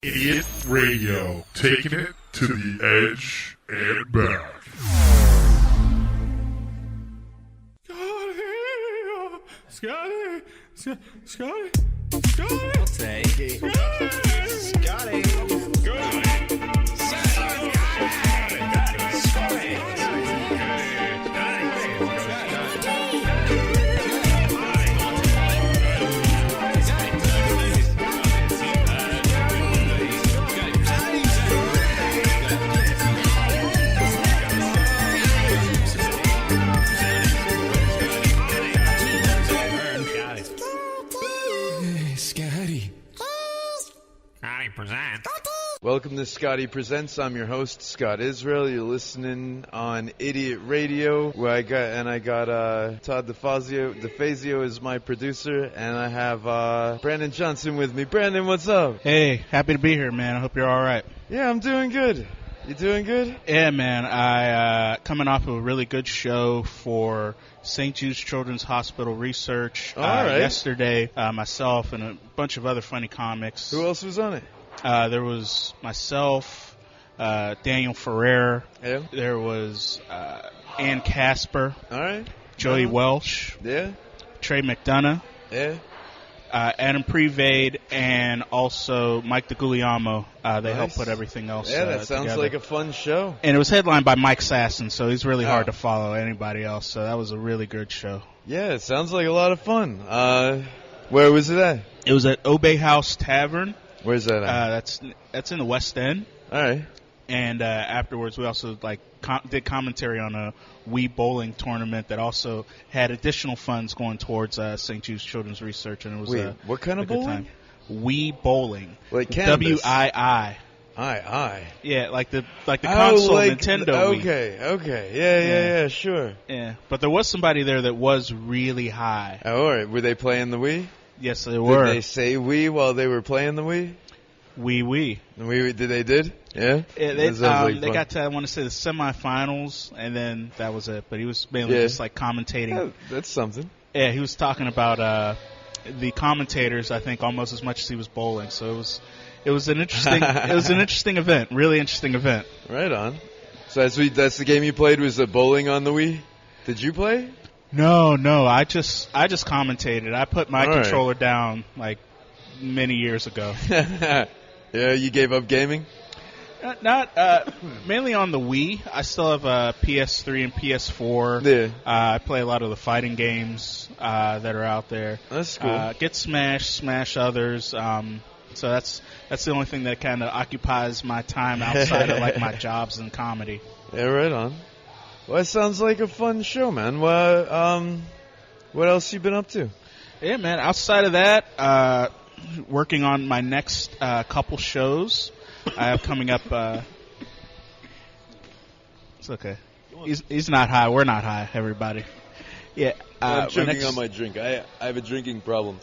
Idiot Radio, taking it to the edge and back. Scotty. I'll take Scotty. Welcome to Scotty Presents. I'm your host, Scott Israel. You're listening on Idiot Radio, where I got Todd DeFazio is my producer, and I have Brandon Johnson with me. Brandon, what's up? Hey, happy to be here, man. I hope you're all right. Yeah, I'm doing good. You doing good? Yeah, man. I coming off of a really good show for St. Jude's Children's Hospital Research yesterday. Myself and a bunch of other funny comics. Who else was on it? There was myself, Daniel Ferrer. Yeah. There was Ann Casper. All right. Joey Welsh. Yeah. Trey McDonough. Yeah. Adam Prevade, and also Mike DeGuglielmo. They helped put everything else together. Yeah, that sounds like a fun show. And it was headlined by Mike Sasson, so he's really hard to follow anybody else. So that was a really good show. Yeah, it sounds like a lot of fun. Where was it at? It was at Obey House Tavern. Where's that at? That's in the West End. All right. And afterwards, we also did commentary on a Wii bowling tournament that also had additional funds going towards St. Jude's Children's Research, and it was what kind of bowling? Wii bowling, like Canvas. WII. I. Yeah, like the console Nintendo Wii. Okay, yeah, sure. Yeah, but there was somebody there that was really high. Oh, all right. Were they playing the Wii? Yes, they were. Did they say Wii while they were playing the Wii? Wii. Did? Yeah? They got to, I want to say, the semifinals, and then that was it. But he was mainly just like commentating. Yeah, that's something. Yeah, he was talking about the commentators, I think, almost as much as he was bowling. So it was an interesting event, really interesting event. Right on. So that's the game you played, was the bowling on the Wii? Did you play? No, I just commentated. I put my controller down like many years ago. Yeah, you gave up gaming? Not mainly on the Wii. I still have a PS3 and PS4. Yeah. I play a lot of the fighting games that are out there. That's cool. Get Smash others. So that's the only thing that kind of occupies my time outside of like my jobs and comedy. Yeah, right on. Well, it sounds like a fun show, man. What else you been up to? Yeah, man. Outside of that, working on my next couple shows I have coming up. It's okay. He's not high. We're not high, everybody. Yeah. I'm choking on my drink. I have a drinking problem.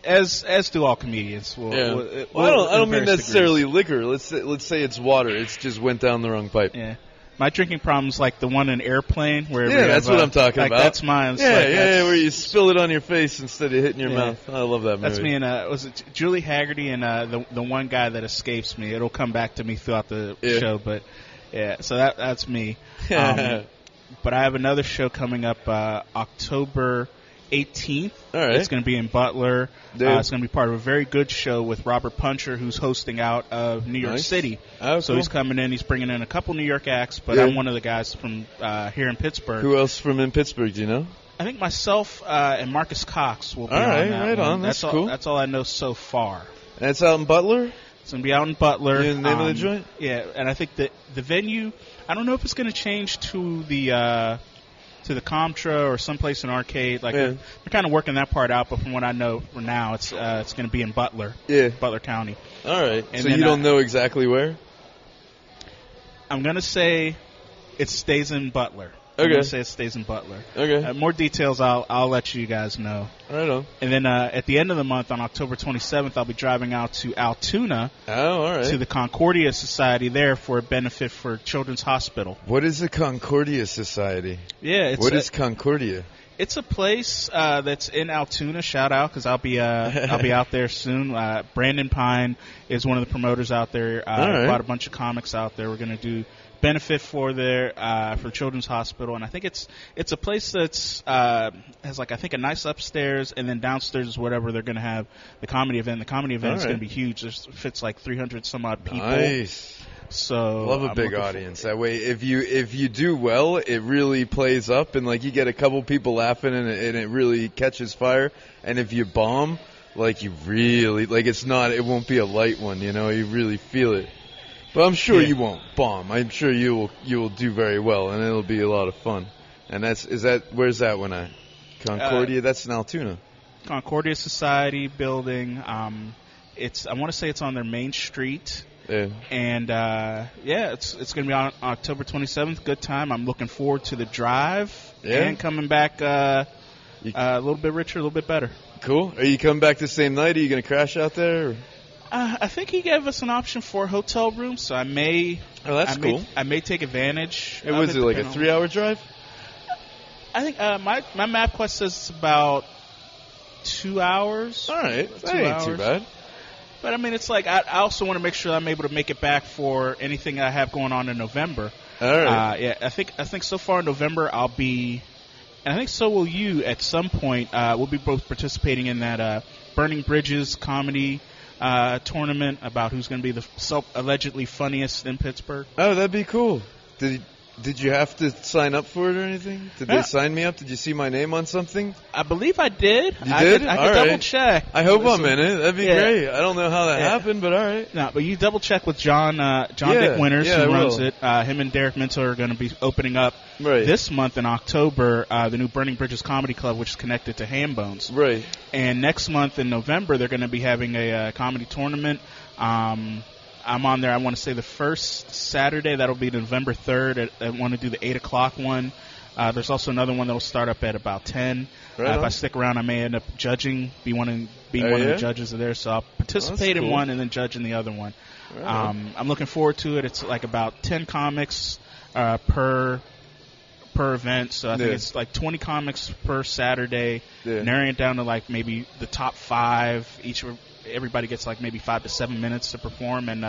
As do all comedians. I don't mean necessarily liquor. Let's say it's water. It's just went down the wrong pipe. Yeah. My drinking problem's like the one in Airplane. Where that's what I'm talking about. That's mine. It's where you spill it on your face instead of hitting your mouth. I love that movie. That's me and was it Julie Haggerty and the one guy that escapes me. It'll come back to me throughout the show, but so that's me. But I have another show coming up October 18th. All right. It's going to be in Butler. It's going to be part of a very good show with Robert Puncher, who's hosting out of New York City. Oh, so cool. he's coming in. He's bringing in a couple New York acts, but I'm one of the guys from here in Pittsburgh. Who else from in Pittsburgh, do you know? I think myself and Marcus Cox will be on that right one. On. That's cool. That's all I know so far. And it's out in Butler? It's going to be out in Butler. You know the name of the joint? Yeah, and I think that the venue, I don't know if it's going to change to the Comtra or someplace in Arcade. They're kind of working that part out, but from what I know for now, it's going to be in Butler. Yeah. Butler County. All right. And so you don't know exactly where? I'm going to say it stays in Butler. Okay. I'm going to say it stays in Butler. Okay. More details I'll let you guys know. Right on. And then at the end of the month, on October 27th, I'll be driving out to Altoona. Oh, all right. To the Concordia Society there for a benefit for Children's Hospital. What is the Concordia Society? Yeah. What is Concordia? It's a place that's in Altoona. Shout out, because I'll be out there soon. Brandon Pine is one of the promoters out there. right. Brought a bunch of comics out there. We're going to do benefit for Children's Hospital, and I think it's a place that's has like I think a nice upstairs, and then downstairs is whatever they're going to have the comedy event. The comedy event is going to be huge. It fits like 300 some odd people. Nice. So Love a big audience. That way, if you do well, it really plays up, and like you get a couple people laughing, and it really catches fire. And if you bomb, like you really like it won't be a light one. You know, you really feel it. But I'm sure you won't bomb. I'm sure you will do very well, and it'll be a lot of fun. And where's that one at? Concordia. That's in Altoona. Concordia Society building. I want to say it's on their main street. Yeah. And it's going to be on October 27th. Good time. I'm looking forward to the drive and coming back a little bit richer, a little bit better. Cool. Are you coming back the same night? Are you going to crash out there? Or? I think he gave us an option for a hotel room, so I may. Oh, that's cool. I may take advantage. Was it like a 3-hour drive? I think my MapQuest says it's about 2 hours. All right, that ain't too bad. But I mean, it's like I also want to make sure I'm able to make it back for anything I have going on in November. All right. I think so far in November I'll be, and I think so will you at some point. We'll be both participating in that Burning Bridges comedy tournament about who's going to be the allegedly funniest in Pittsburgh. Oh, that'd be cool. Did you have to sign up for it or anything? Did they sign me up? Did you see my name on something? I believe I did. You did? I could double check. I hope I'm in it. That'd be great. I don't know how that happened, but all right. No, but you double check with John Dick Winters, who runs it. Him and Derek Minter are going to be opening up this month in October the new Burning Bridges Comedy Club, which is connected to Ham Bones. Right. And next month in November, they're going to be having a comedy tournament. I'm on there, I want to say the first Saturday. That'll be November 3rd. I want to do the 8 o'clock one. There's also another one that will start up at about 10. If I stick around, I may end up judging, being one of the judges there. So I'll participate in one and then judge in the other one. I'm looking forward to it. It's like about 10 comics per event. So I think it's like 20 comics per Saturday, narrowing it down to like maybe the top 5 each. Everybody gets like maybe 5 to 7 minutes to perform, and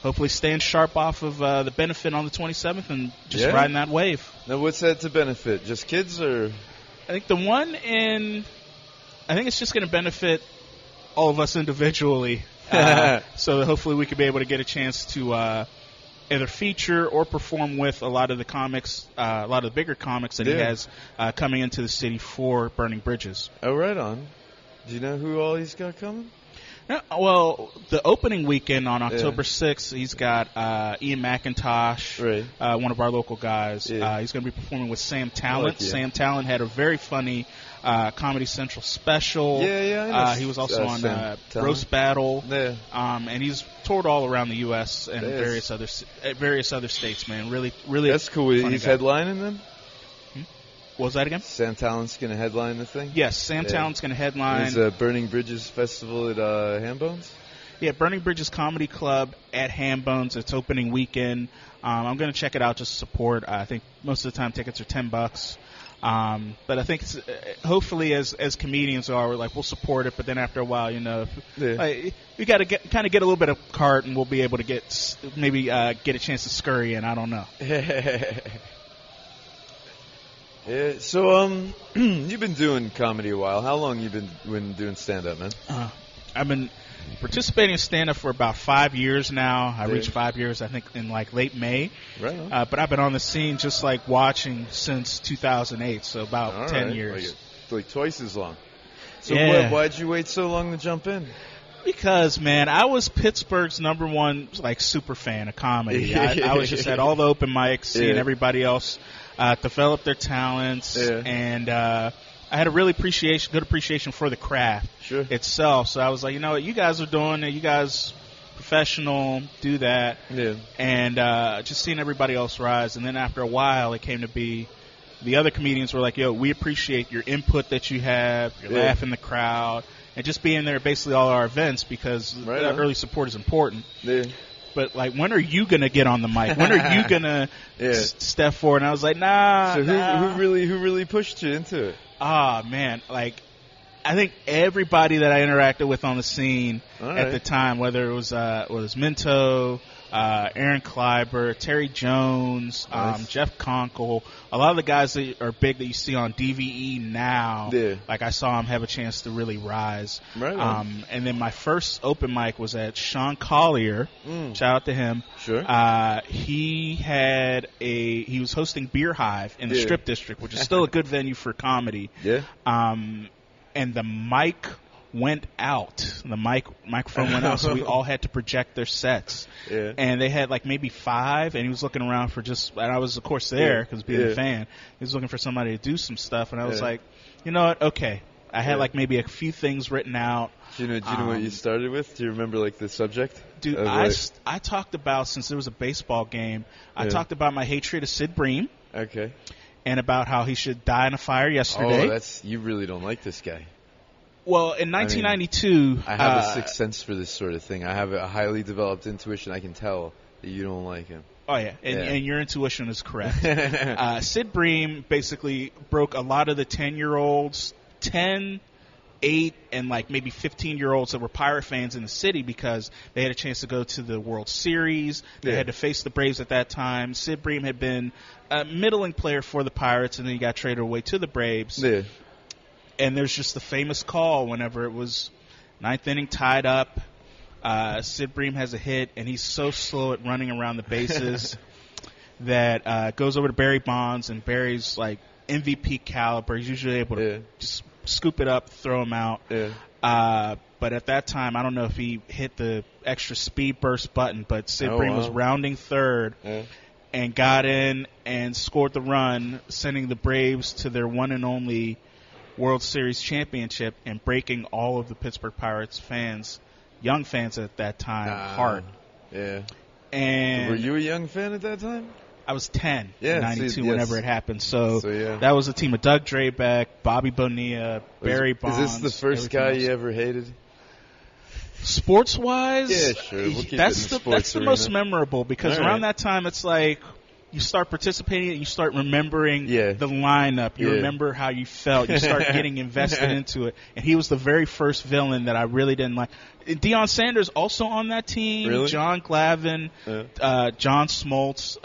hopefully staying sharp off of the benefit on the 27th and just riding that wave. Now, what's that to benefit? Just kids, or? I think the one I think it's just going to benefit all of us individually. So hopefully we could be able to get a chance to either feature or perform with a lot of the comics, a lot of the bigger comics that he has coming into the city for Burning Bridges. Oh, right on. Do you know who all he's got coming? Yeah, well, the opening weekend on October 6th, he's got Ian McIntosh, one of our local guys. He's going to be performing with Sam Talent. Sam Talent had a very funny Comedy Central special. He was also on Roast Battle. And he's toured all around the U.S. and various other states, man. Really, really. That's cool. He's headlining them? What was that again? Sam Talent's going to headline the thing? Yes, Sam Talent's going to headline. There's a Burning Bridges Festival at Ham Bones? Yeah, Burning Bridges Comedy Club at Ham Bones. It's opening weekend. I'm going to check it out just to support. I think most of the time tickets are $10. But I think it's, hopefully as comedians we're like, we'll support it, but then after a while, you know, we got to get a little bit of cart, and we'll be able to get a chance to scurry in. I don't know. Yeah, so you've been doing comedy a while. How long you been doing stand-up, man? I've been participating in stand-up for about 5 years now. I reached 5 years, I think, in like late May. Right on. But I've been on the scene just like watching since 2008, so about 10 years. Like twice as long. So why'd you wait so long to jump in? Because, man, I was Pittsburgh's number one like super fan of comedy. I was just at all the open mics, seeing everybody else develop their talents, and I had a really good appreciation for the craft itself. So I was like, you know what, you guys are doing it. You guys professional, do that. And just seeing everybody else rise. And then after a while, it came to be the other comedians were like, yo, we appreciate your input that you have, your laugh in the crowd, and just being there at basically all our events because that early support is important. but like, when are you gonna get on the mic? When are you gonna step forward? And I was like, nah. So who really pushed you into it? Man, like, I think everybody that I interacted with on the scene at the time, whether it was Minto, Aaron Kleiber, Terry Jones, Jeff Conkle, a lot of the guys that are big that you see on DVE now, like I saw him have a chance to really rise. Right on. And then my first open mic was at Sean Collier. Shout out to him. Sure. He was hosting Beer Hive in the Strip District, which is still a good venue for comedy. Yeah. And the mic went out. The microphone went out, so we all had to project their sets. Yeah. And they had like maybe 5, and he was looking around for and I was, of course, there because being a fan. He was looking for somebody to do some stuff, and I was like, you know what? Okay. I had like maybe a few things written out. Do you know what you started with? Do you remember like the subject? Dude, I talked about, since there was a baseball game, I talked about my hatred of Sid Bream. Okay. And about how he should die in a fire yesterday. Oh, you really don't like this guy. Well, in 1992... I have a sixth sense for this sort of thing. I have a highly developed intuition. I can tell that you don't like him. Oh, yeah. And your intuition is correct. Sid Bream basically broke a lot of the 10-year-olds, 10, 8, and like maybe 15-year-olds that were Pirate fans in the city because they had a chance to go to the World Series. They had to face the Braves at that time. Sid Bream had been a middling player for the Pirates, and then he got traded away to the Braves. Yeah. And there's just the famous call whenever it was 9th inning, tied up. Sid Bream has a hit, and he's so slow at running around the bases that goes over to Barry Bonds, and Barry's like MVP caliber. He's usually able to just scoop it up, throw him out. Yeah. But at that time, I don't know if he hit the extra speed burst button, but Sid Bream was rounding third and got in and scored the run, sending the Braves to their one and only World Series championship and breaking all of the Pittsburgh Pirates fans, young fans at that time, heart. Yeah. And were you a young fan at that time? I was 10 in 92 whenever it happened. So that was a team of Doug Drabeck, Bobby Bonilla, Barry Bonds. Is this the first guy you ever hated? Sports-wise? Yeah, sure. We'll keep that's the most memorable because around that time it's like you start participating and you start remembering the lineup. You remember how you felt. You start getting invested into it. And he was the very first villain that I really didn't like. Deion Sanders also on that team. Really? John Glavine, John Smoltz,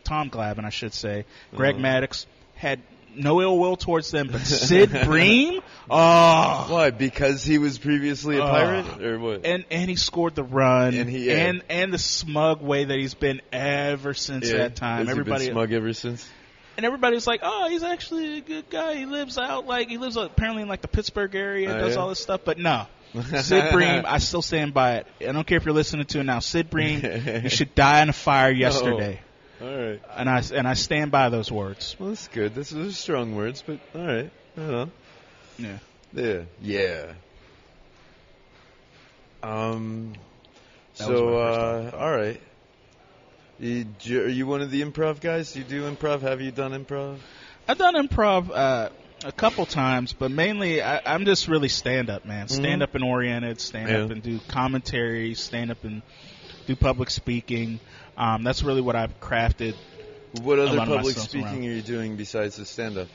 Tom Glavine, I should say. Greg Maddox had no ill will towards them, but Sid Bream? Oh. Why? Because he was previously a Pirate? Or what? And he scored the run. And the smug way that he's been ever since that time. Has he been smug ever since? And everybody's like, oh, he's actually a good guy. He lives apparently in like the Pittsburgh area, does all this stuff. But no. Sid Bream, I still stand by it. I don't care if you're listening to it now. Sid Bream, you should die in a fire yesterday. All right. And I stand by those words. Well, that's good. Those are strong words, but all right. Yeah. Yeah. Yeah. All right. Are you one of the improv guys? You do improv? Have you done improv? I've done improv a couple times, but mainly I'm just really stand-up, man. Stand-up and oriented, stand-up and do commentary, stand-up and do public speaking. That's really what I've crafted. What other public speaking are you doing besides the stand-up?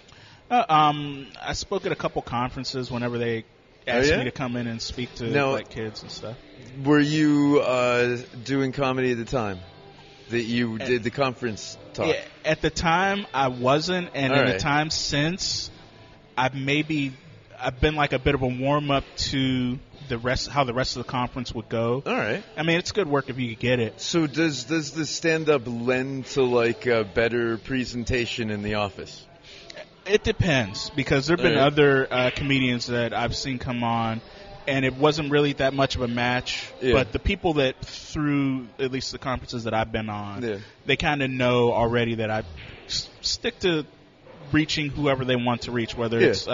I spoke at a couple conferences whenever they asked me to come in and speak to kids and stuff. Were you doing comedy at the time that you did the conference talk? Yeah, at the time, I wasn't, and in the time since, I've been like a bit of a warm-up to how the rest of the conference would go. All right. I mean, it's good work if you could get it. So does the stand-up lend to like a better presentation in the office? It depends, because there have been other comedians that I've seen come on, and it wasn't really that much of a match. Yeah. But the people that, through at least the conferences that I've been on, they kind of know already that I stick to reaching whoever they want to reach, whether it's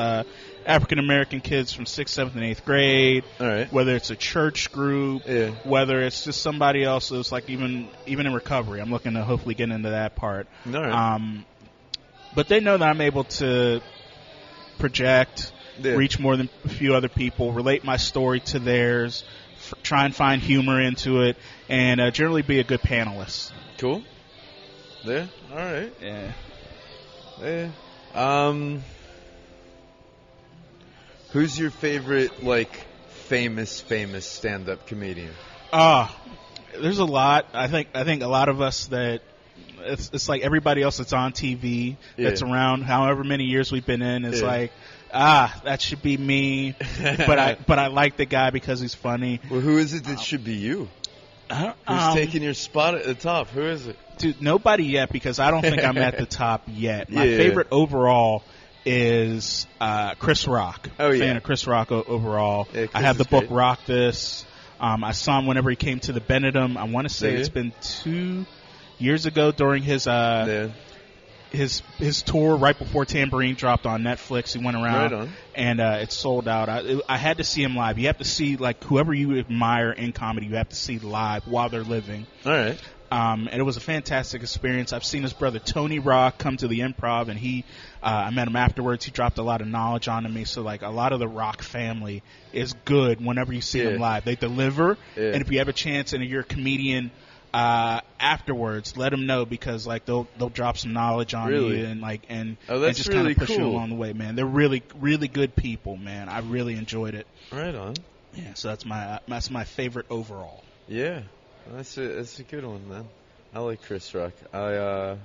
African-American kids from 6th, 7th, and 8th grade, whether it's a church group, whether it's just somebody else who's like even in recovery. I'm looking to hopefully get into that part. But they know that I'm able to project, reach more than a few other people, relate my story to theirs, try and find humor into it, and generally be a good panelist. Cool. Yeah. All right. Yeah. Yeah. Who's your favorite, like, famous stand-up comedian? There's a lot. I think a lot of us that it's like everybody else that's on TV that's around however many years we've been in. It's like, that should be me. but I like the guy because he's funny. Well, who is it that should be you? Who's taking your spot at the top? Who is it? Dude, nobody yet, because I don't think I'm at the top yet. My favorite overall is Chris Rock. Fan of Chris Rock overall. Yeah, I have the book great. Rock This. I saw him whenever he came to the Benedum. I want to say it's been 2 years ago during his tour right before Tambourine dropped on Netflix. He went around and it sold out. I had to see him live. You have to see, like, whoever you admire in comedy, you have to see live while they're living. All right. And it was a fantastic experience. I've seen his brother Tony Rock come to the Improv, and I met him afterwards. He dropped a lot of knowledge onto me. So, like, a lot of the Rock family is good whenever you see them live. They deliver, and if you have a chance and you're a comedian afterwards, let them know, because, like, they'll drop some knowledge on you and just really kind of push cool. you along the way, man. They're really, really good people, man. I really enjoyed it. Right on. Yeah, so that's my favorite overall. Yeah. That's a good one, man. I like Chris Rock. Can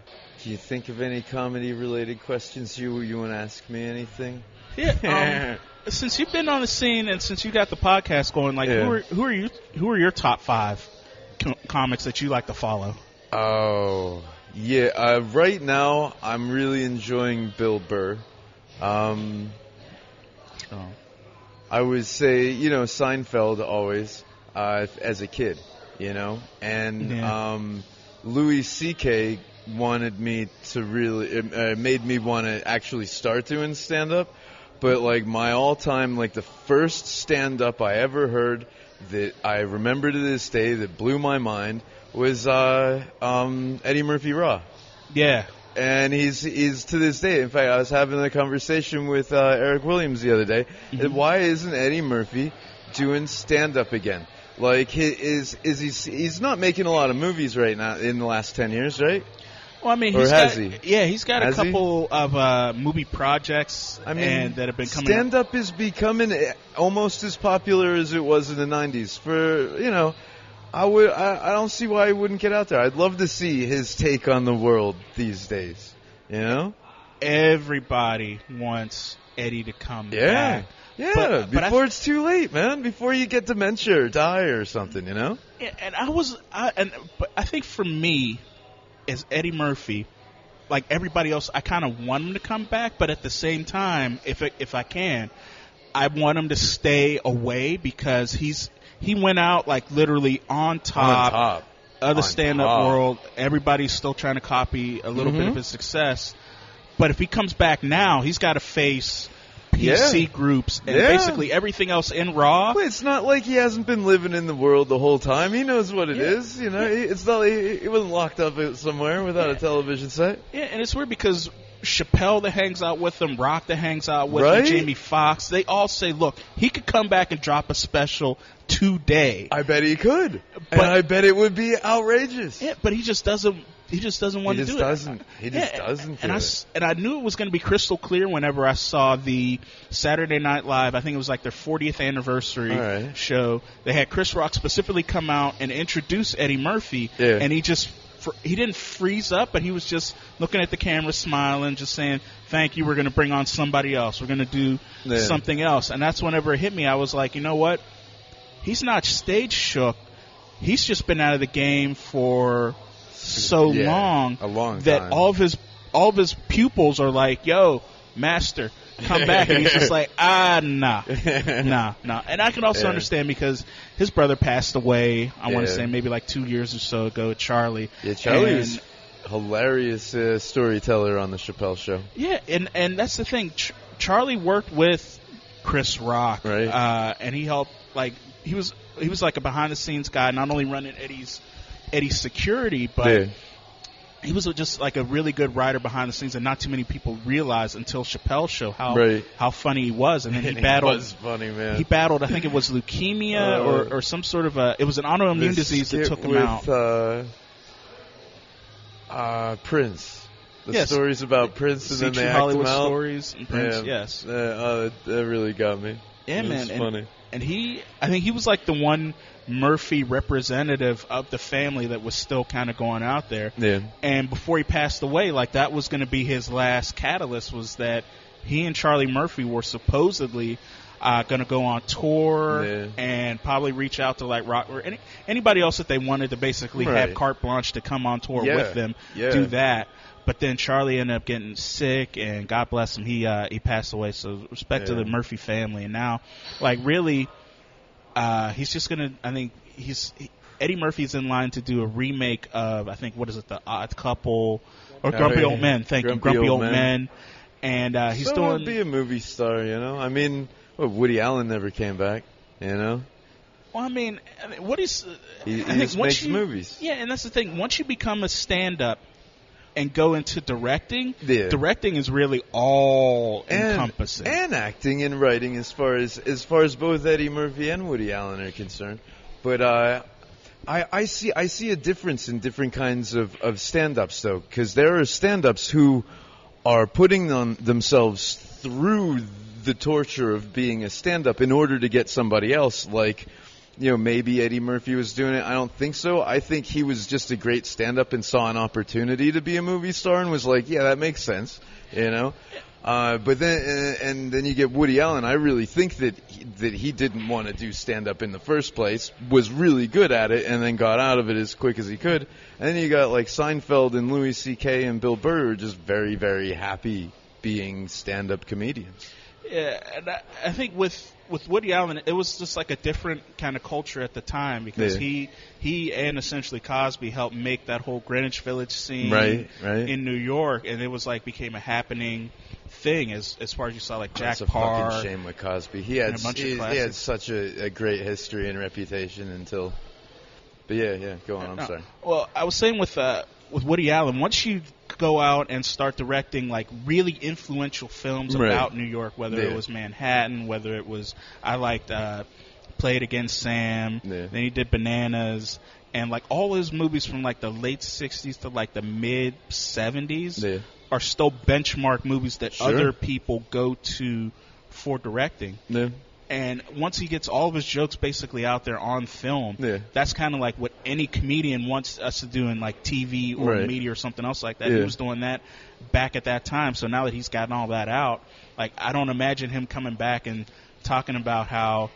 you think of any comedy-related questions you want to ask me? Anything? Yeah. Since you've been on the scene and since you got the podcast going, like, who are your top 5 comics that you like to follow? Oh, yeah. Right now, I'm really enjoying Bill Burr. I would say, Seinfeld always as a kid. And Louis C.K. wanted me to made me want to actually start doing stand-up. But, like, my all-time, like, the first stand-up I ever heard that I remember to this day that blew my mind was Eddie Murphy Raw. Yeah. And he's to this day. In fact, I was having a conversation with Eric Williams the other day. Mm-hmm. Why isn't Eddie Murphy doing stand-up again? Like, he's not making a lot of movies right now in the last 10 years, right? Well, I mean, he's got a couple of movie projects that have been coming. Stand-up is becoming almost as popular as it was in the 90s. I don't see why he wouldn't get out there. I'd love to see his take on the world these days. Everybody wants Eddie to come back. Yeah, before it's too late, man. Before you get dementia or die or something, Yeah, and I think for me, as Eddie Murphy, like everybody else, I kind of want him to come back, but at the same time, if I can, I want him to stay away, because he went out like literally on top of the stand-up world. Everybody's still trying to copy a little bit of his success, but if he comes back now, he's got to face PC groups and basically everything else in Raw. But it's not like he hasn't been living in the world the whole time. He knows what it is. It's not like he wasn't locked up somewhere without a television set. Yeah, and it's weird because Chappelle that hangs out with him, Rock that hangs out with him, Jamie Foxx, they all say, look, he could come back and drop a special today. I bet he could. But I bet it would be outrageous. Yeah, but he just doesn't. He just doesn't want to do it. He just doesn't. And I knew it was going to be crystal clear whenever I saw the Saturday Night Live. I think it was like their 40th anniversary show. They had Chris Rock specifically come out and introduce Eddie Murphy, and he didn't freeze up, but he was just looking at the camera, smiling, just saying, "Thank you. We're going to bring on somebody else. We're going to do something else." And that's whenever it hit me. I was like, you know what? He's not stage shook. He's just been out of the game for so long, a long that time. all of his pupils are like, "Yo, master, come back," and he's just like, nah. And I can also understand because his brother passed away. I want to say maybe like 2 years or so ago, Charlie. Yeah, Charlie was hilarious storyteller on the Chappelle Show. Yeah, and that's the thing. Charlie worked with Chris Rock, right? And he helped. Like he was like a behind the scenes guy, not only running Eddie's security, but he was just like a really good writer behind the scenes, and not too many people realized until Chappelle's show how funny he was. And then he battled. He was funny, man. He battled, I think it was leukemia or some sort of it was an autoimmune disease that took him out. Prince. The stories about Prince, and then they act Hollywood him out. Stories and Prince, yes. That really got me. Yeah, man. Funny. And I think he was like the one Murphy representative of the family that was still kind of going out there. Yeah. And before he passed away, like that was going to be his last catalyst, was that he and Charlie Murphy were supposedly going to go on tour and probably reach out to like Rock or anybody else that they wanted to basically have carte blanche to come on tour with them, do that. But then Charlie ended up getting sick, and God bless him, he passed away. So respect to the Murphy family. And now, like really, he's just gonna. I think Eddie Murphy's in line to do a remake of, I think, what is it, The Odd Couple or Grumpy Old Men? Thank you, Grumpy Old Men. And he's doing. Be a movie star, you know. I mean, Woody Allen never came back, you know. Well, I mean, Woody's. He just makes movies. Yeah, and that's the thing. Once you become a stand-up and go into directing, directing is really all encompassing. And acting and writing, as far as both Eddie Murphy and Woody Allen are concerned. But I see a difference in different kinds of stand-ups, though, because there are stand-ups who are putting themselves through the torture of being a stand-up in order to get somebody else, like, you know, maybe Eddie Murphy was doing it. I don't think so. I think he was just a great stand-up and saw an opportunity to be a movie star and was like, yeah, that makes sense, you know. But then you get Woody Allen. I really think that he didn't want to do stand-up in the first place, was really good at it, and then got out of it as quick as he could. And then you got like Seinfeld and Louis C.K. and Bill Burr, who are just very, very happy being stand-up comedians. Yeah, and I think with Woody Allen, it was just like a different kind of culture at the time, because he and essentially Cosby helped make that whole Greenwich Village scene in New York, and it was like became a happening thing as far as you saw, like Jack Parr. That's a fucking shame with Cosby. He had such a great history and reputation until. But yeah, go on. I'm sorry. Well, I was saying with Woody Allen, once you go out and start directing like really influential films about New York, whether it was Manhattan, whether it was I liked Play It Again, Sam. Then he did Bananas, and like all his movies from like the late '60s to like the mid '70s are still benchmark movies that other people go to for directing. Yeah. And once he gets all of his jokes basically out there on film, that's kind of like what any comedian wants us to do in like TV or media or something else like that. He was doing that back at that time. So now that he's gotten all that out, like I don't imagine him coming back and talking about how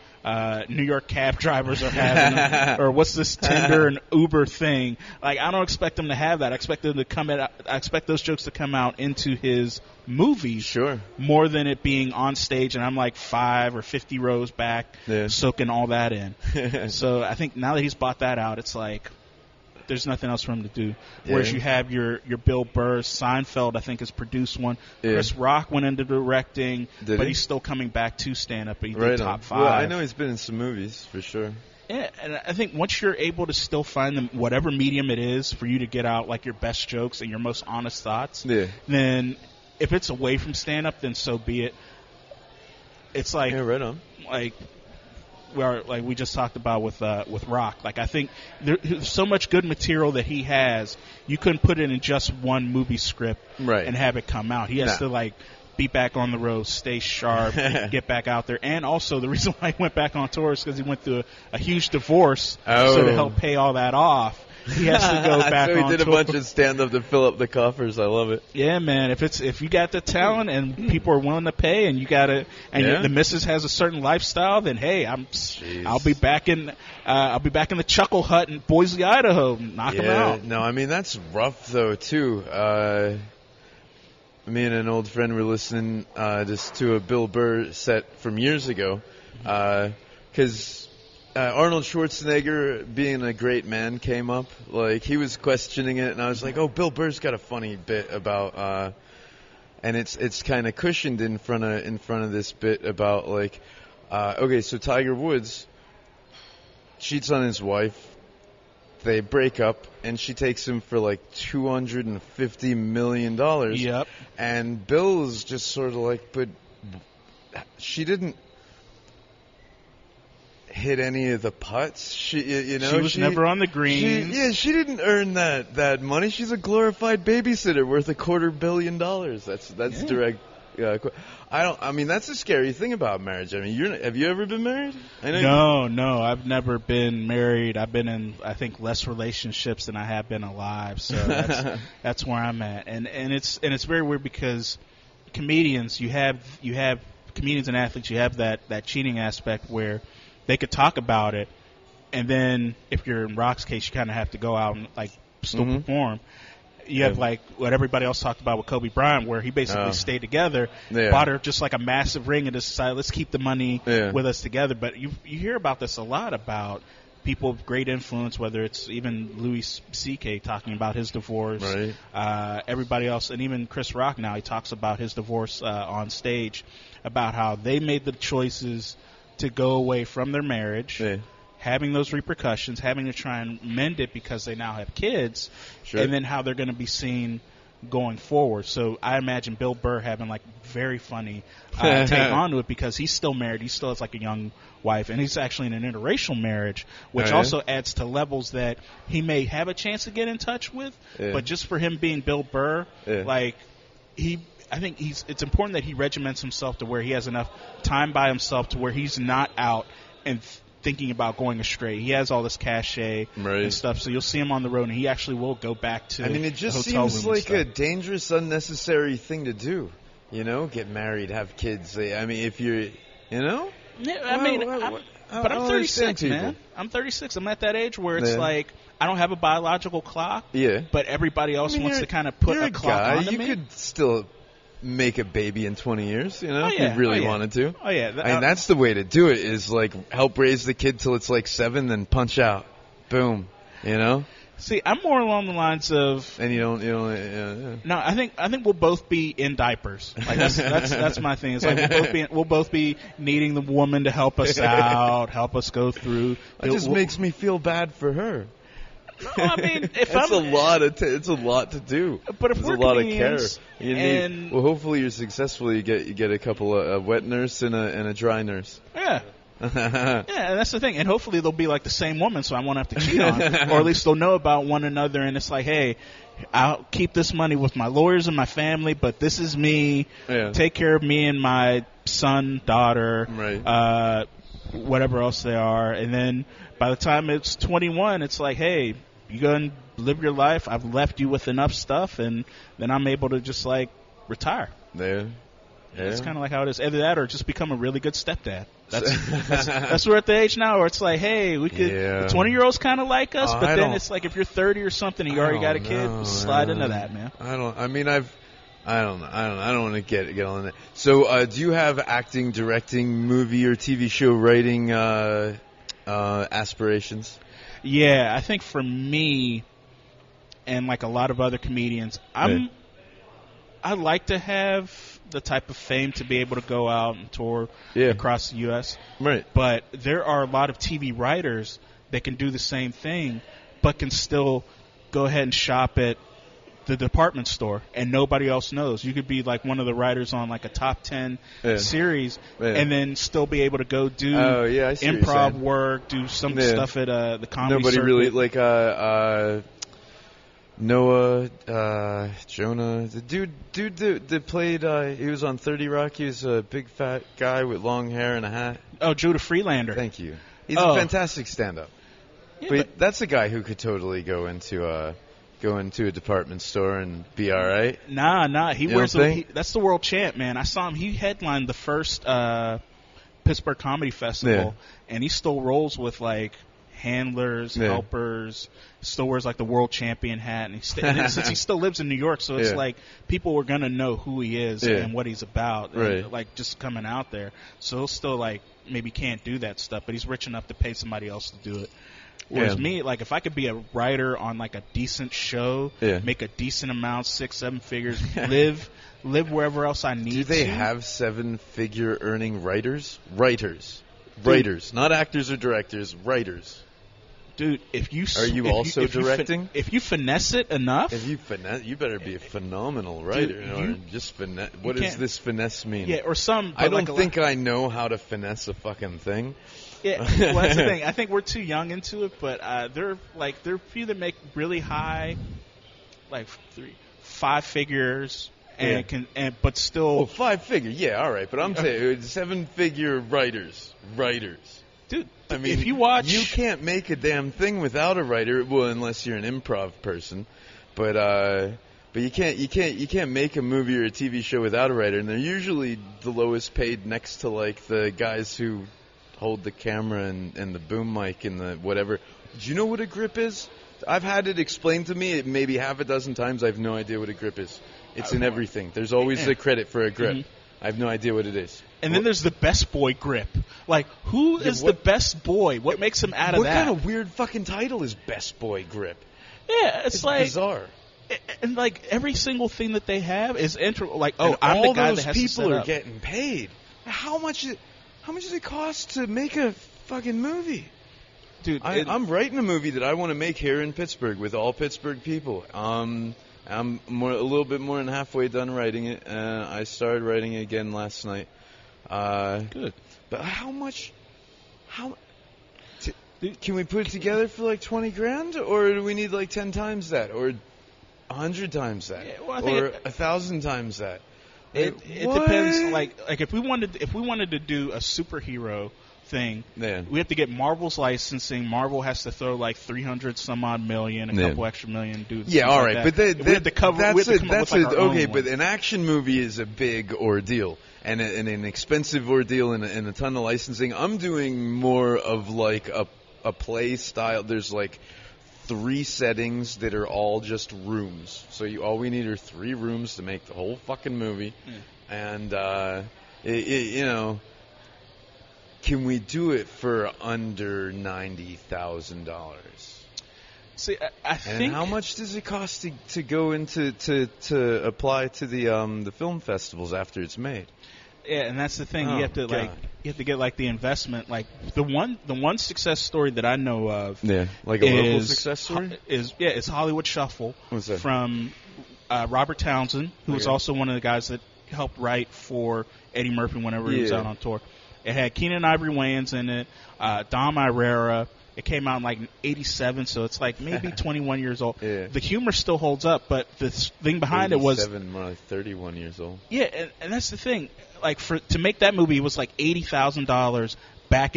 New York cab drivers are having, or what's this Tinder and Uber thing. Like I don't expect him to have that. I expect them to come I expect those jokes to come out into his movies more than it being on stage and I'm like 5 or 50 rows back soaking all that in. So I think now that he's bought that out, it's like there's nothing else for him to do. Whereas you have your Bill Burr, Seinfeld, I think, has produced one. Chris Rock went into directing, but he's still coming back to stand-up. He did top 5. Well, I know he's been in some movies, for sure. Yeah, and I think once you're able to still find them, whatever medium it is, for you to get out like your best jokes and your most honest thoughts, then if it's away from stand-up, then so be it. It's like, like we just talked about with Rock. Like I think there's so much good material that he has, you couldn't put it in just one movie script and have it come out. He has to like be back on the road, stay sharp, get back out there. And also the reason why he went back on tour is because he went through a huge divorce. So to help pay all that off, he has to go back on tour. So he did a bunch of stand-up to fill up the coffers. I love it. Yeah, man. If you got the talent and people are willing to pay, and you got it, and the missus has a certain lifestyle, then hey, I'll be back in the Chuckle Hut in Boise, Idaho. Knock him out. No, I mean that's rough though too. Me and an old friend were listening just to a Bill Burr set from years ago, because. Arnold Schwarzenegger being a great man came up. Like he was questioning it, and I was like, "Oh, Bill Burr's got a funny bit about," and it's kind of cushioned in front of this bit about like, okay, so Tiger Woods cheats on his wife, they break up, and she takes him for like $250 million. Yep. And Bill's just sort of like, but she didn't hit any of the putts. She was never on the greens. She didn't earn that money. She's a glorified babysitter worth $250 million. That's direct. I mean, that's a scary thing about marriage. I mean, have you ever been married? No, I've never been married. I've been in, I think, less relationships than I have been alive. So that's where I'm at. And it's very weird because comedians, you have comedians and athletes, you have that cheating aspect where they could talk about it, and then if you're in Rock's case, you kind of have to go out and like still perform. You have like what everybody else talked about with Kobe Bryant, where he basically stayed together, bought her just like a massive ring, and just decided, let's keep the money with us together. But you hear about this a lot about people of great influence, whether it's even Louis C.K. talking about his divorce, everybody else, and even Chris Rock now, he talks about his divorce on stage, about how they made the choices to go away from their marriage, having those repercussions, having to try and mend it because they now have kids, and then how they're going to be seen going forward. So I imagine Bill Burr having like very funny take on to it because he's still married. He still has like a young wife, and he's actually in an interracial marriage, which also adds to levels that he may have a chance to get in touch with. But just for him being Bill Burr, like I think it's important that he regiments himself to where he has enough time by himself to where he's not out and thinking about going astray. He has all this cachet and stuff, so you'll see him on the road, and he actually will go back to. I mean, it just seems like a dangerous, unnecessary thing to do. You know, get married, have kids. I mean, if you're, Yeah, but I'm 36, man. I'm 36. I'm at that age where it's like I don't have a biological clock. But everybody else wants to kind of put a clock on me. You could still make a baby in 20 years, if you really wanted to. I mean, that's the way to do it, is like help raise the kid till it's like 7, then punch out. Boom. See, I'm more along the lines of, and you don't. No, I think we'll both be in diapers. Like that's my thing. It's like we'll both be needing the woman to help us out, help us go through. It just makes me feel bad for her. No, I mean, if it's a lot to do. But if it's we're a lot of care. Well, hopefully you're successful. You get a couple of a wet nurse and a dry nurse. Yeah. And that's the thing. And hopefully they'll be like the same woman, so I won't have to cheat on, or at least they'll know about one another. And it's like, hey, I'll keep this money with my lawyers and my family, but this is me. Take care of me and my son, daughter, whatever else they are. And then by the time it's 21, it's like, hey, you go and live your life. I've left you with enough stuff, and then I'm able to just like retire. It's kind of like how it is. Either that or just become a really good stepdad. That's we're at the age now where it's like, hey, we could. The 20-year-olds kind of like us, but then it's like if you're 30 or something and you already got a kid, slide into that, man. I don't want to get on that. So, do you have acting, directing, movie or TV show writing aspirations? Yeah, I think for me, and like a lot of other comedians, I like to have the type of fame to be able to go out and tour across the U.S. But there are a lot of TV writers that can do the same thing, but can still go ahead and shop at the department store, and nobody else knows. You could be like one of the writers on like a top 10 series, and then still be able to go do improv work, do some stuff at the comedy circuit. Really like Noah, Jonah, the dude that played, he was on 30 Rock. He was a big fat guy with long hair and a hat. Oh, Judah Freelander. Thank you. He's a fantastic stand-up. Yeah, but that's a guy who could totally go into a department store and be all right. Nah. He wears that's the world champ, man. I saw him. He headlined the first Pittsburgh Comedy Festival, and he still rolls with like handlers, helpers. Still wears like the world champion hat, and since he still lives in New York, so it's like people are gonna know who he is and what he's about, and, like just coming out there. So he'll still like maybe can't do that stuff, but he's rich enough to pay somebody else to do it. Whereas me, like if I could be a writer on like a decent show, make a decent amount, 6-7 figures, live wherever else I need to. Do they have 7-figure earning writers? Writers, not actors or directors. Writers. Dude, Are you also directing? If you finesse it enough, If you finesse, you better be a phenomenal writer. Dude, or just finesse. What does this finesse mean? yeah, or some. I don't think I know how to finesse a fucking thing. Yeah, well, that's the thing. I think we're too young into it, but there are few that make really high, like 5 figures, but still. Well, 5-figure, yeah, all right. But I'm saying 7-figure writers. Dude, I mean, if you watch, you can't make a damn thing without a writer. Well, unless you're an improv person, but you can't make a movie or a TV show without a writer. And they're usually the lowest paid, next to like the guys who hold the camera and the boom mic and the whatever. Do you know what a grip is? I've had it explained to me maybe half a dozen times. I have no idea what a grip is. It's in everything. There's always a credit for a grip. Mm-hmm. I have no idea what it is. And then there's the best boy grip. Like, who is the best boy? What makes him out of that? What kind of weird fucking title is best boy grip? Yeah, it's like bizarre. And like every single thing that they have is like, oh, I'm the guy that has to set up. All those people are getting paid. How much does it cost to make a fucking movie? Dude, I'm writing a movie that I want to make here in Pittsburgh with all Pittsburgh people. I'm a little bit more than halfway done writing it. I started writing it again last night. Good. But can we put it together for like 20 grand, or do we need like 10 times that, or 100 times that, or 1,000 times that? It depends. Like if we wanted to do a superhero thing, we have to get Marvel's licensing. Marvel has to throw like 300 some odd million, a couple extra million, dude. Yeah, all right, like but we have to cover. Okay, but an action movie is a big ordeal and an expensive ordeal and a ton of licensing. I'm doing more of like a play style. There's like 3 settings that are all just rooms. So all we need are 3 rooms to make the whole fucking movie, and you know. Can we do it for under $90,000? See, I think. And how much does it cost to go into to apply to the film festivals after it's made? Yeah, and that's the thing. You have to get like the investment. Like the one success story that I know of. Yeah, like a local success story. It's Hollywood Shuffle. What's that? From Robert Townsend, who was also one of the guys that helped write for Eddie Murphy whenever he was out on tour. It had Keenan Ivory Wayans in it, Dom Irrera. It came out in like '87, so it's like maybe 21 years old. Yeah. The humor still holds up, but the thing behind it was more like 31 years old. Yeah, and that's the thing. Like to make that movie, it was like $80,000 back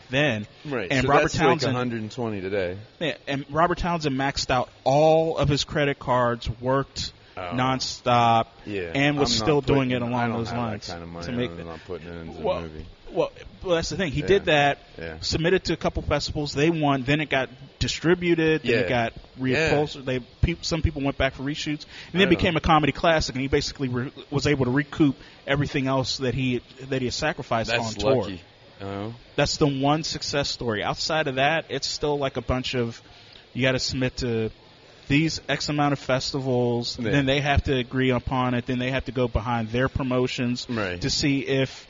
then. Right. And so Robert that's Townsend, like 120 today. Yeah, and Robert Townsend maxed out all of his credit cards, worked nonstop, and was still doing it along those lines. That kind of money, I'm not putting it into the movie. Well, that's the thing. He did that, submitted to a couple festivals. They won. Then it got distributed. Then it got reupholstered. Some people went back for reshoots, and then it became a comedy classic. And he basically was able to recoup everything else that he had sacrificed on tour. Lucky. That's the one success story. Outside of that, it's still like a bunch of you got to submit to these X amount of festivals, then they have to agree upon it, then they have to go behind their promotions to see if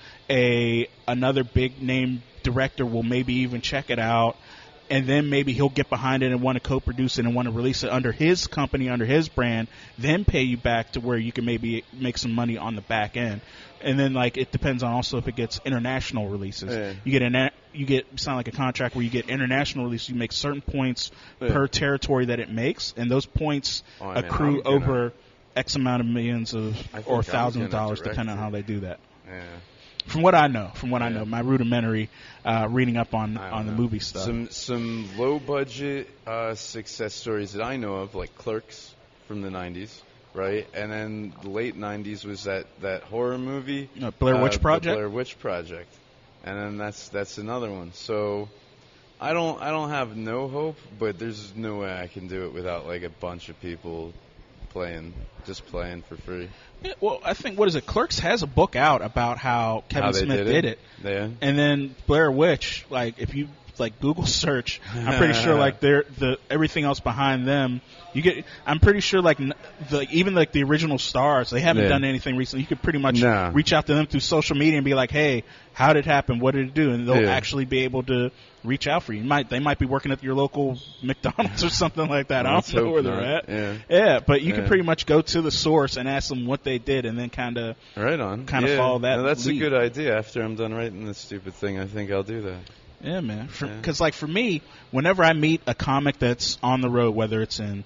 another big name director will maybe even check it out, and then maybe he'll get behind it and want to co-produce it and want to release it under his company, under his brand, then pay you back to where you can maybe make some money on the back end. And then, like, it depends on also if it gets international releases. You get sign like a contract where you get international release. You make certain points per territory that it makes, and those points accrue over X amount of millions or thousands of dollars, depending on how they do that. Yeah. From what I know, my rudimentary reading up on the movie stuff. Some low budget success stories that I know of, like Clerks from the 90s. Right, and then the late '90s was that horror movie, Blair Witch Project. The Blair Witch Project, and then that's another one. So I don't have no hope, but there's no way I can do it without like a bunch of people playing for free. Yeah, well, I think Clerks has a book out about how Kevin Smith did it. Yeah. And then Blair Witch, like if you like Google search, I'm pretty sure like the everything else behind them, I'm pretty sure like even like the original stars, they haven't done anything recently. You could pretty much reach out to them through social media and be like, hey, how did it happen? What did it do? And they'll actually be able to reach out for you. They might be working at your local McDonald's or something like that. I don't know where they're at. Yeah, but you can pretty much go to the source and ask them what they did, and then kind of follow that. No, that's lead. a good idea. After I'm done writing this stupid thing, I think I'll do that. Yeah, man. Because like for me, whenever I meet a comic that's on the road, whether it's in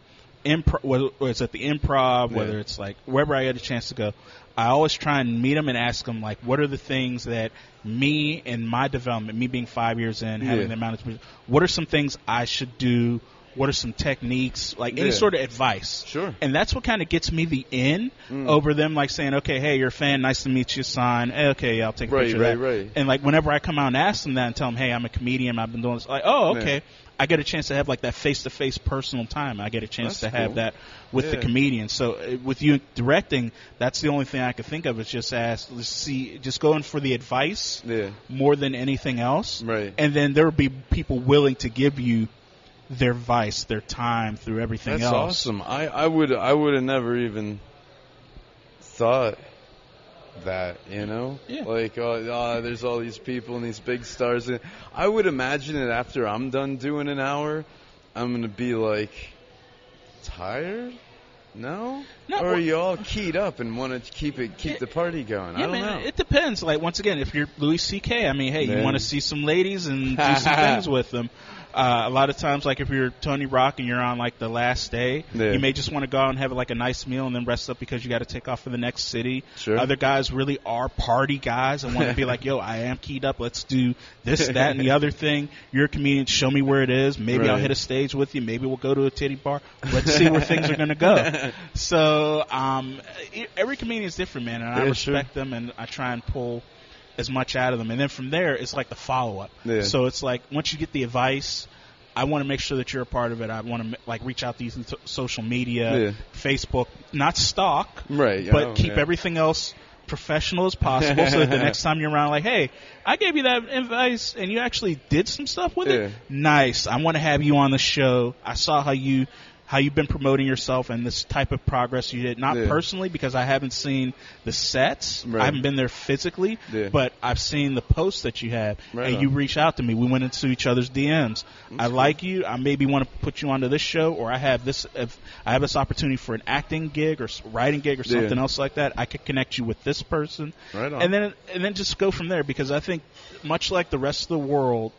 whether it's at the Improv, whether it's like wherever I get a chance to go, I always try and meet them and ask them like, what are the things that me and my development, me being 5 years in, having the amount of, what are some things I should do? What are some techniques, like any sort of advice? Sure. And that's what kind of gets me the in over them, like saying, okay, hey, you're a fan, nice to meet you, sign. Okay, I'll take a picture of that. Right. And like whenever I come out and ask them that and tell them, hey, I'm a comedian, I've been doing this, like, oh, okay. Yeah. I get a chance to have like that face-to-face personal time. I get a chance to have that with the comedian. So with you directing, that's the only thing I could think of is just just going for the advice more than anything else. Right. And then there will be people willing to give you their advice, their time through everything else. That's awesome. I would have never even thought that, you know? Yeah. Like, there's all these people and these big stars. I would imagine that after I'm done doing an hour, I'm going to be, like, tired? No? Or are you all keyed up and want to keep the party going? I don't know. It depends. Like, once again, if you're Louis C.K., I mean, hey, you want to see some ladies and do some things with them. A lot of times, like if you're Tony Rock and you're on like the last day, you may just want to go out and have like a nice meal and then rest up because you got to take off for the next city. Sure. Other guys really are party guys and want to be like, yo, I am keyed up. Let's do this, that, and the other thing. You're a comedian. Show me where it is. Maybe I'll hit a stage with you. Maybe we'll go to a titty bar. Let's see where things are going to go. So every comedian is different, man, and I respect them, and I try and pull as much out of them. And then from there, it's like the follow-up. Yeah. So it's like once you get the advice, I want to make sure that you're a part of it. I want to like reach out to you through social media, Facebook, not stalk, but keep everything else professional as possible so that the next time you're around, like, hey, I gave you that advice and you actually did some stuff with it. Nice. I want to have you on the show. I saw how you've been promoting yourself and this type of progress you did. Not personally, because I haven't seen the sets. I haven't been there physically, but I've seen the posts that you have. And you reached out to me. We went into each other's DMs. I like you. I maybe want to put you onto this show, or I have this opportunity for an acting gig or writing gig or something else like that. I could connect you with this person. And then just go from there, because I think much like the rest of the world,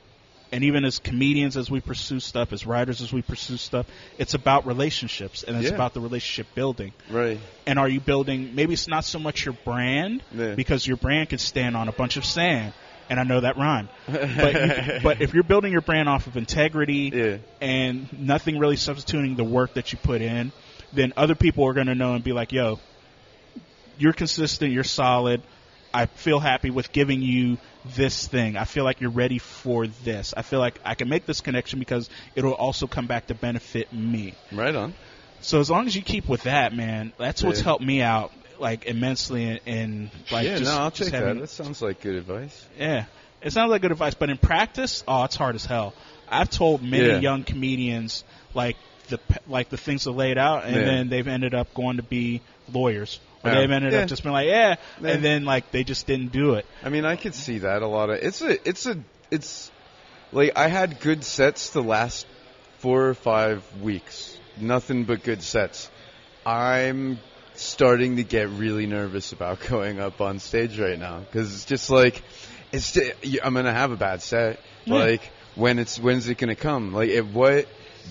and even as comedians, as we pursue stuff, as writers, as we pursue stuff, it's about relationships, and it's about the relationship building. Right. And are you building, maybe it's not so much your brand, because your brand could stand on a bunch of sand, and I know that rhyme. But if you're building your brand off of integrity and nothing really substituting the work that you put in, then other people are going to know and be like, yo, you're consistent, you're solid. I feel happy with giving you this thing. I feel like you're ready for this. I feel like I can make this connection because it'll also come back to benefit me. Right on. So as long as you keep with that, man, that's what's helped me out like immensely. And like, I'll take that. That sounds like good advice. Yeah, it sounds like good advice. But in practice, it's hard as hell. I've told many young comedians like the things they laid out, and then they've ended up going to be lawyers. Or they've ended up just being like, and then like they just didn't do it. I mean, I could see that a lot of. It's like I had good sets the last 4 or 5 weeks. Nothing but good sets. I'm starting to get really nervous about going up on stage right now, because it's just like I'm gonna have a bad set. Like when's it gonna come? Like at what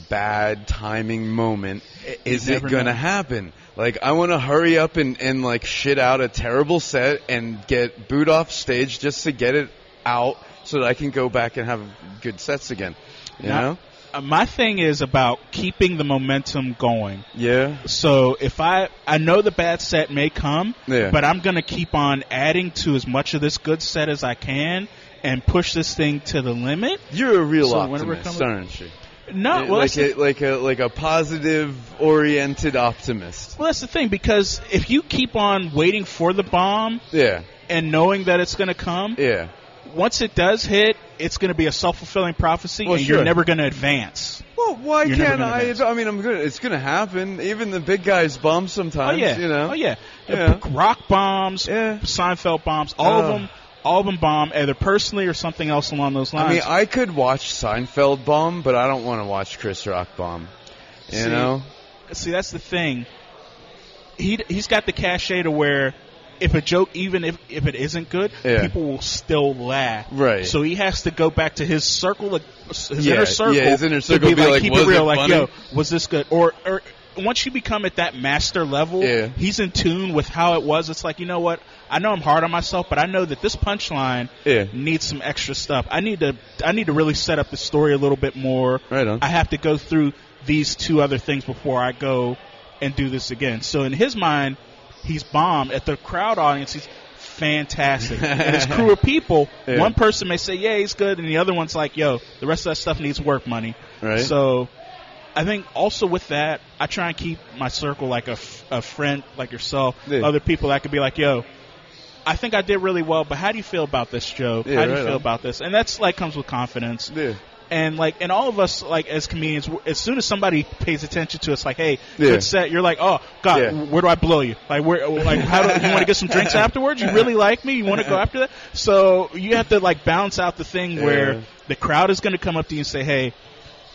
bad timing moment is it gonna happen? Like, I want to hurry up and like shit out a terrible set and get booed off stage just to get it out so that I can go back and have good sets again. You know? My thing is about keeping the momentum going. Yeah. So if I know the bad set may come, but I'm going to keep on adding to as much of this good set as I can and push this thing to the limit. You're a real optimist, aren't you? No, well, like a positive oriented optimist. Well, that's the thing, because if you keep on waiting for the bomb, and knowing that it's going to come, once it does hit, it's going to be a self-fulfilling prophecy, and sure. you're never going to advance. Well, why You're can't never I? gonna advance. I mean, I'm good. It's going to happen. Even the big guys bum sometimes. Oh yeah, You know. oh yeah. Yeah. Rock bombs, Yeah. Seinfeld bombs, all of them bomb either personally or something else along those lines. I mean, I could watch Seinfeld bomb, but I don't want to watch Chris Rock bomb. You know? See, that's the thing. He's got the cachet to where if a joke, even if it isn't good, people will still laugh. Right. So he has to go back to his circle, his inner circle. Yeah, his inner circle to be like, keep was it real, it like, funny? yo, was this good? Or once you become at that master level, he's in tune with how it was. It's like, you know what? I know I'm hard on myself, but I know that this punchline needs some extra stuff. I need to really set up the story a little bit more. Right on. I have to go through these two other things before I go and do this again. So in his mind, he's bomb. At the crowd audience, he's fantastic. And his crew of people, one person may say, yeah, he's good, and the other one's like, yo, the rest of that stuff needs work money. Right. So I think also with that, I try and keep my circle like a friend like yourself, other people that could be like, yo, I think I did really well, but how do you feel about this joke? How do you feel about this? And that's like comes with confidence. Yeah. And all of us, like, as comedians, as soon as somebody pays attention to us, like, hey, good set, you're like, oh, God, where do I blow you? Like, how do you want to get some drinks afterwards? You really like me? You want to go after that? So you have to, like, balance out the thing where the crowd is going to come up to you and say, hey,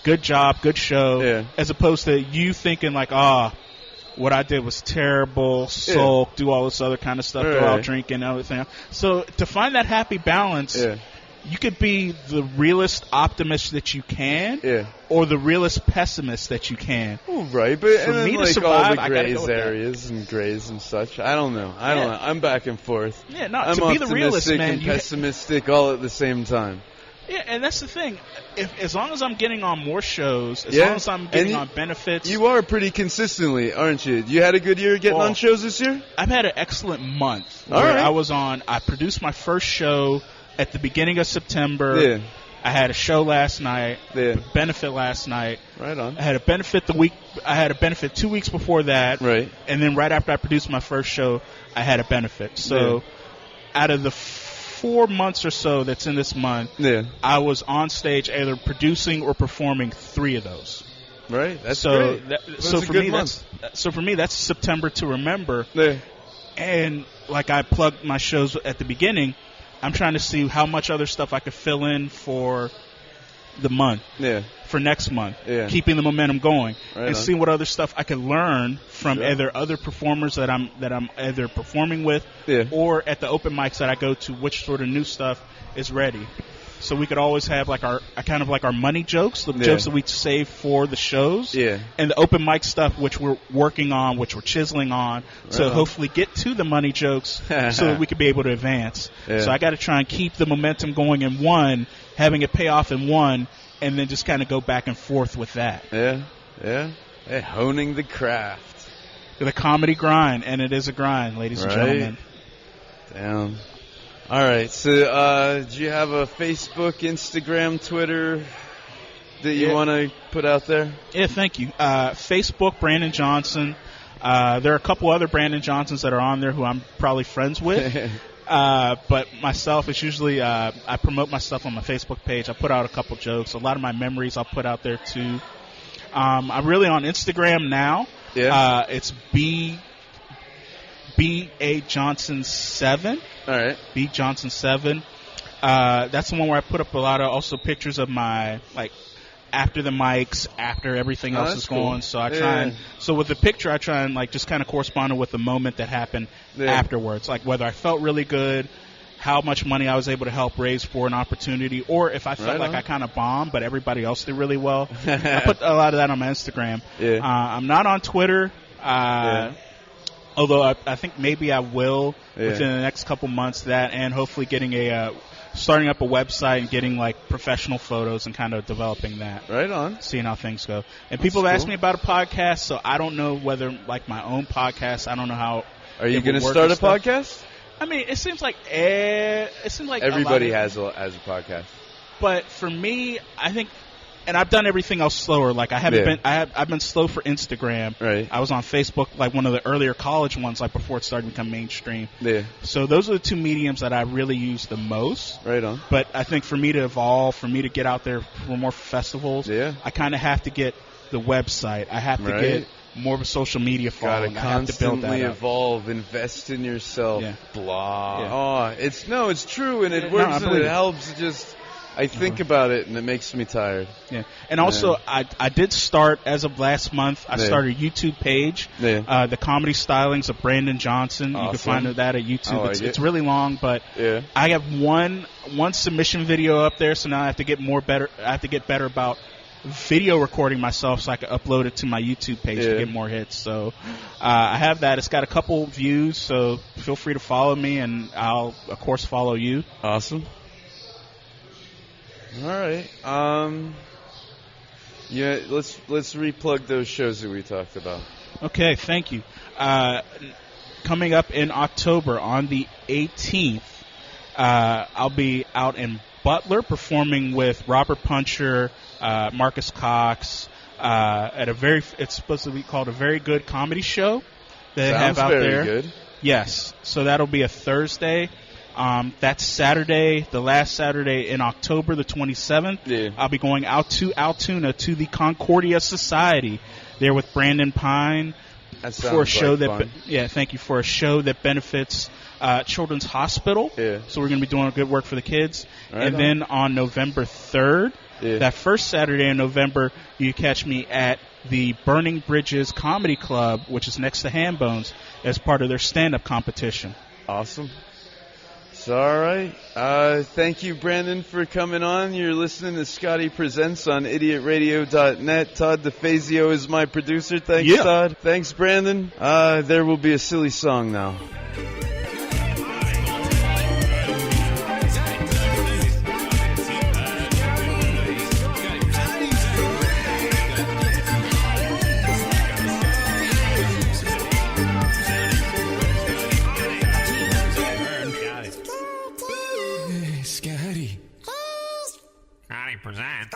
good job, good show, as opposed to you thinking, like, what I did was terrible, sulk, do all this other kind of stuff, go out drinking and everything. So to find that happy balance, you could be the realist optimist that you can, or the realist pessimist that you can. Oh, right, but for and then, me like, to survive, all the grays areas and grays and such. I don't know. I don't know. I'm back and forth. Yeah, no, I'm to be the realist, optimistic man, and pessimistic all at the same time. Yeah, and that's the thing. As long as I'm getting on more shows, as long as I'm getting on benefits. You are pretty consistently, aren't you? You had a good year getting on shows this year? I've had an excellent month where I produced my first show at the beginning of September. Yeah. I had a show last night, a benefit last night. Right on. I had a benefit 2 weeks before that. Right. And then right after I produced my first show, I had a benefit. So out of the 4 months or so that's in this month, I was on stage either producing or performing 3 of those. Right, that's great. So for me, that's September to remember. Yeah. And like I plugged my shows at the beginning, I'm trying to see how much other stuff I could fill in for the month. Yeah. For next month. Yeah. Keeping the momentum going. Right and seeing what other stuff I could learn from either other performers that I'm either performing with or at the open mics that I go to, which sort of new stuff is ready. So we could always have like our money jokes, the jokes that we save for the shows, and the open mic stuff which we're working on, which we're chiseling on, to hopefully get to the money jokes so that we could be able to advance. So I got to try and keep the momentum going in one, having it pay off in one, and then just kind of go back and forth with that. Hey, honing the craft. The comedy grind, and it is a grind, ladies and gentlemen. Damn. All right, so do you have a Facebook, Instagram, Twitter that you want to put out there? Yeah, thank you. Facebook, Brandon Johnson. There are a couple other Brandon Johnsons that are on there who I'm probably friends with. But myself, it's usually I promote my stuff on my Facebook page. I put out a couple jokes. A lot of my memories I'll put out there, too. I'm really on Instagram now. Yeah. It's B.A. Johnson 7. All right. B. Johnson 7. That's the one where I put up a lot of also pictures of my, like, after the mics, after everything else is going. So I try so with the picture, I try and, like, just kind of correspond with the moment that happened afterwards. Like, whether I felt really good, how much money I was able to help raise for an opportunity, or if I felt like I kind of bombed, but everybody else did really well. I put a lot of that on my Instagram. Yeah. I'm not on Twitter. Although I think maybe I will within the next couple months, that and hopefully getting starting up a website and getting like professional photos and kind of developing that. Right on. Seeing how things go. And people have asked me about a podcast, so I don't know whether like my own podcast, I don't know how. Are you going to start a podcast? I mean, it seems like everybody has a podcast. But for me, I think and I've done everything else slower. Like I haven't been, I've been slow for Instagram. Right. I was on Facebook, like one of the earlier college ones, like before it started to become mainstream. Yeah. So those are the two mediums that I really use the most. Right on. But I think for me to evolve, for me to get out there for more festivals, I kind of have to get the website. I have to get more of a social media following. Gotta I have to build that constantly up. evolve, invest in yourself. Yeah. Blah. Yeah. Oh, it's true, and it works, and it helps. Just I think about it, and it makes me tired. Yeah, and also I did start as of last month. I started a YouTube page. Yeah. The comedy stylings of Brandon Johnson. Awesome. You can find that at YouTube. I It's really long, but I have one submission video up there. So now I have to get better. I have to get better about video recording myself so I can upload it to my YouTube page to get more hits. So I have that. It's got a couple views, so feel free to follow me, and I'll of course follow you. Awesome. All right. Yeah, let's replug those shows that we talked about. Okay, thank you. Coming up in October on the 18th, I'll be out in Butler performing with Robert Puncher, Marcus Cox, at it's supposed to be called A Very Good Comedy Show that they have out there. Sounds very good. Yes, so that'll be a Thursday. That's Saturday, the last Saturday in October, the 27th. Yeah. I'll be going out to Altoona to the Concordia Society there with Brandon Pine for a show fun. Thank you, for a show that benefits Children's Hospital. Yeah. So we're going to be doing good work for the kids. Right on. Then on November 3rd, that first Saturday in November, you catch me at the Burning Bridges Comedy Club, which is next to Hambones, as part of their stand-up competition. Awesome. So, all right. Thank you, Brandon, for coming on. You're listening to Scotty Presents on idiotradio.net. Todd DeFazio is my producer. Thanks, Todd. Thanks, Brandon. There will be a silly song now. Scotty presents.